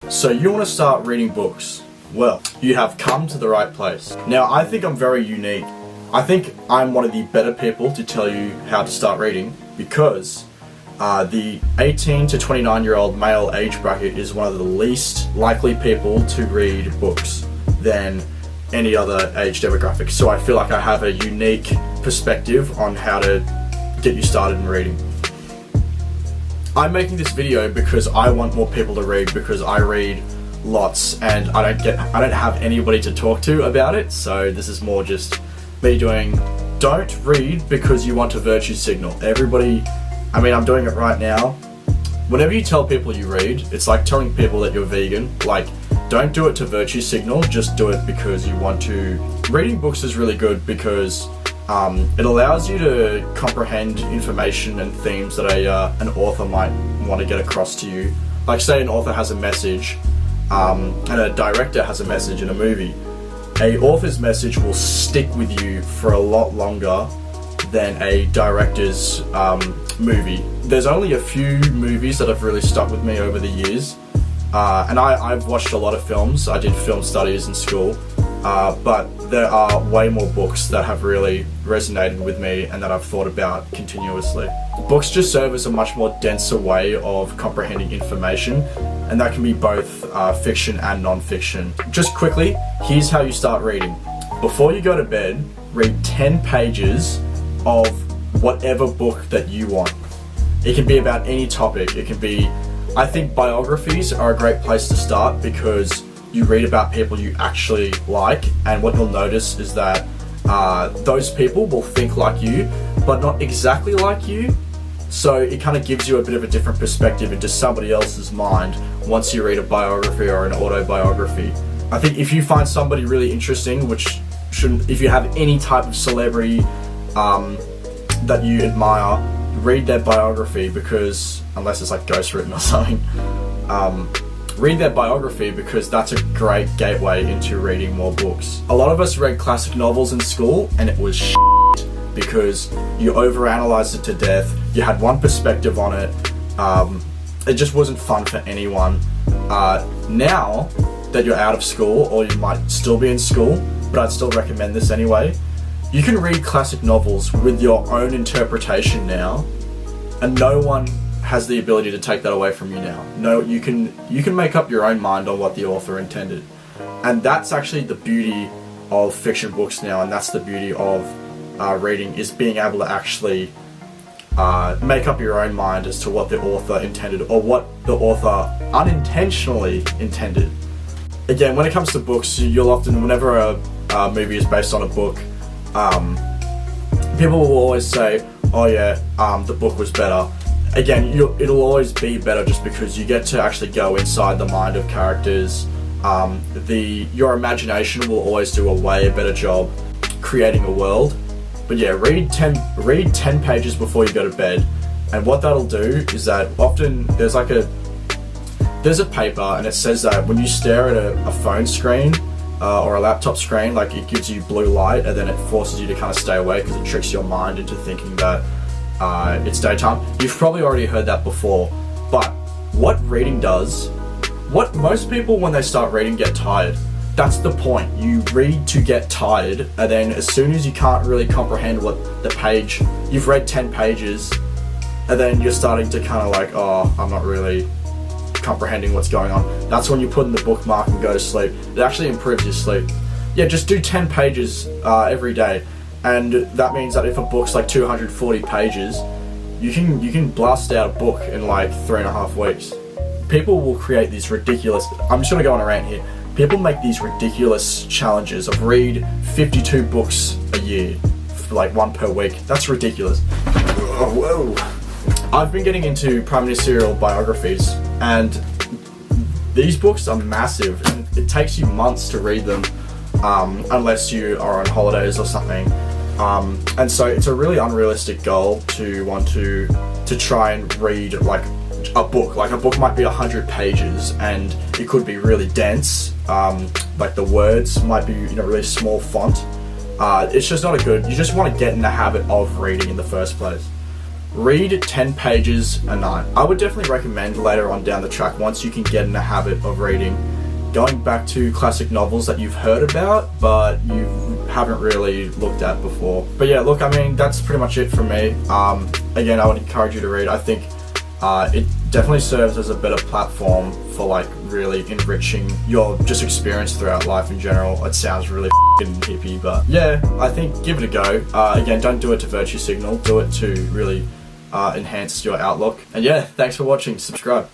So you want to start reading books? Well, you have come to the right place. Now, I think I'm very unique. I think I'm one of the better people to tell you how to start reading because the 18 to 29-year-old male age bracket is one of the least likely people to read books than any other age demographic. So I feel like I have a unique perspective on how to get you started in reading. I'm making this video because I want more people to read, because I read lots and I don't have anybody to talk to about it. So this is more just me doing, don't read because you want to virtue signal. Everybody, I'm doing it right now. Whenever you tell people you read, it's like telling people that you're vegan. Like, don't do it to virtue signal, just do it because you want to. Reading books is really good because it allows you to comprehend information and themes that an author might want to get across to you. Like, say an author has a message and a director has a message in a movie. A author's message will stick with you for a lot longer than a director's movie. There's only a few movies that have really stuck with me over the years, and I've watched a lot of films. I did film studies in school, but there are way more books that have really resonated with me and that I've thought about continuously. Books just serve as a much more denser way of comprehending information, and that can be both fiction and non-fiction. Just quickly, here's how you start reading. Before you go to bed, read 10 pages of whatever book that you want. It can be about any topic. It can be, I think biographies are a great place to start because you read about people you actually like, and what you'll notice is that those people will think like you, but not exactly like you. So it kind of gives you a bit of a different perspective into somebody else's mind once you read a biography or an autobiography. I think if you find somebody really interesting, which shouldn't, if you have any type of celebrity that you admire, read their biography, because unless it's like ghostwritten or something, read their biography because that's a great gateway into reading more books. A lot of us read classic novels in school and it was shit because you overanalyzed it to death. You had one perspective on it. It just wasn't fun for anyone. Now that you're out of school, or you might still be in school, but I'd still recommend this anyway, you can read classic novels with your own interpretation now, and no one has the ability to take that away from you now. No, you can make up your own mind on what the author intended. And that's actually the beauty of fiction books now, and that's the beauty of reading, is being able to actually make up your own mind as to what the author intended, or what the author unintentionally intended. Again, when it comes to books, you'll often, whenever a movie is based on a book, people will always say, oh yeah, the book was better. Again, it'll always be better just because you get to actually go inside the mind of characters. Your imagination will always do a way better job creating a world. But yeah, read 10 pages before you go to bed, and what that'll do is that often there's a paper and it says that when you stare at a phone screen or a laptop screen, like, it gives you blue light and then it forces you to kind of stay awake because it tricks your mind into thinking that it's daytime. You've probably already heard that before, but what reading does, what most people when they start reading get tired. That's the point. You read to get tired, and then as soon as you can't really comprehend what the page, you've read 10 pages, and then you're starting to kind of like, oh, I'm not really comprehending what's going on. That's when you put in the bookmark and go to sleep. It actually improves your sleep. Yeah, just do 10 pages every day, and that means that if a book's like 240 pages, you can blast out a book in like 3.5 weeks. People will create these ridiculous, I'm just gonna go on a rant here. People make these ridiculous challenges of read 52 books a year, like one per week. That's ridiculous. Whoa. I've been getting into prime ministerial biographies, and these books are massive, and it takes you months to read them, unless you are on holidays or something. And so it's a really unrealistic goal to want to try and read like a book. Like, a book might be 100 pages and it could be really dense. Like, the words might be in a really small font. It's just not a good, you just want to get in the habit of reading in the first place. read 10 pages a night. I would definitely recommend later on down the track, once you can get in the habit of reading, going back to classic novels that you've heard about but you haven't really looked at before. But yeah, look, I mean, that's pretty much it from me. Again, I would encourage you to read. I think it definitely serves as a better platform for like really enriching your just experience throughout life in general. It sounds really f***ing hippie, but yeah, I think give it a go. Again, don't do it to virtue signal, do it to really enhance your outlook. And yeah, thanks for watching, subscribe.